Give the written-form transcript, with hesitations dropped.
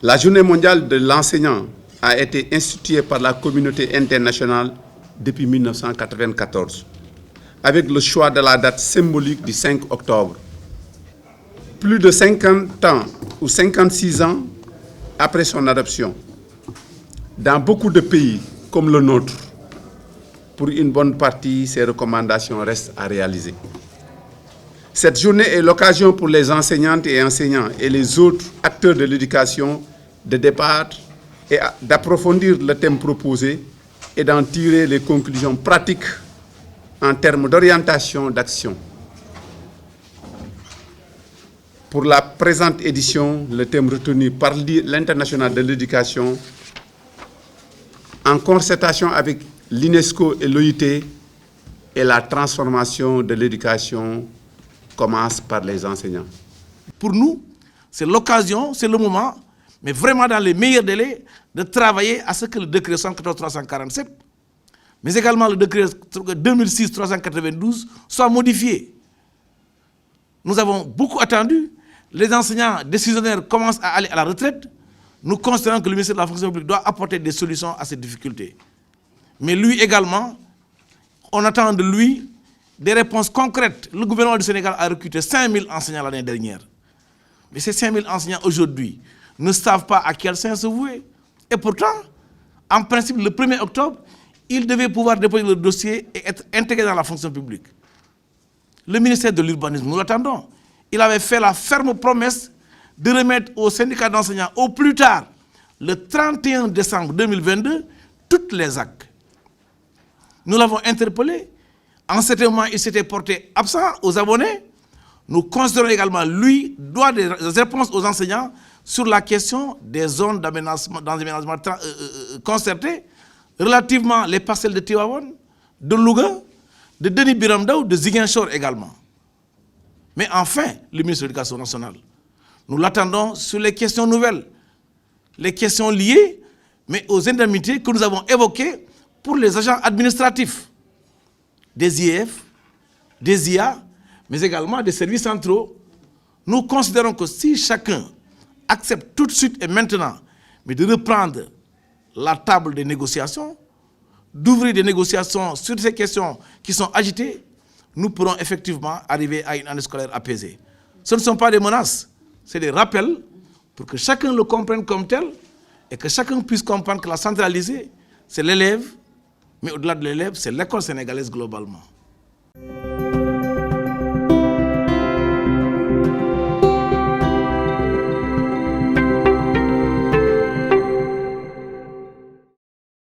La Journée mondiale de l'enseignant a été instituée par la communauté internationale depuis 1994, avec le choix de la date symbolique du 5 octobre. Plus de 50 ans ou 56 ans après son adoption, dans beaucoup de pays comme le nôtre, pour une bonne partie, ces recommandations restent à réaliser. Cette journée est l'occasion pour les enseignantes et enseignants et les autres acteurs de l'éducation de débattre et d'approfondir le thème proposé et d'en tirer les conclusions pratiques en termes d'orientation d'action. Pour la présente édition, le thème retenu par l'International de l'éducation, en concertation avec l'UNESCO et l'OIT, est la transformation de l'éducation commence par les enseignants. Pour nous, c'est l'occasion, c'est le moment, mais vraiment dans les meilleurs délais, de travailler à ce que le décret 114-347, mais également le décret 2006-392 soit modifié. Nous avons beaucoup attendu. Les enseignants décisionnaires commencent à aller à la retraite. Nous considérons que le ministère de la fonction publique doit apporter des solutions à ces difficultés. Mais lui également, on attend de lui des réponses concrètes. Le gouvernement du Sénégal a recruté 5000 enseignants l'année dernière. Mais ces 5000 enseignants aujourd'hui ne savent pas à quel sein se vouer. Et pourtant, en principe, le 1er octobre, ils devaient pouvoir déposer le dossier et être intégrés dans la fonction publique. Le ministère de l'Urbanisme, nous l'attendons. Il avait fait la ferme promesse de remettre au syndicat d'enseignants au plus tard, le 31 décembre 2022, toutes les actes. Nous l'avons interpellé. En ce moment, il s'était porté absent aux abonnés. Nous considérons également, lui, doit des réponses aux enseignants sur la question des zones d'aménagement concertées, relativement les parcelles de Tivaouane, de Louga, de Denis Biramdaou, de Ziguinchor également. Mais enfin, le ministre de l'Éducation nationale, nous l'attendons sur les questions nouvelles, les questions liées, mais aux indemnités que nous avons évoquées pour les agents administratifs, des IEF, des IA, mais également des services centraux. Nous considérons que si chacun accepte tout de suite et maintenant, mais de reprendre la table des négociations, d'ouvrir des négociations sur ces questions qui sont agitées, nous pourrons effectivement arriver à une année scolaire apaisée. Ce ne sont pas des menaces, c'est des rappels pour que chacun le comprenne comme tel et que chacun puisse comprendre que la centralisée, c'est l'élève, mais au-delà de l'élève, c'est l'école sénégalaise globalement.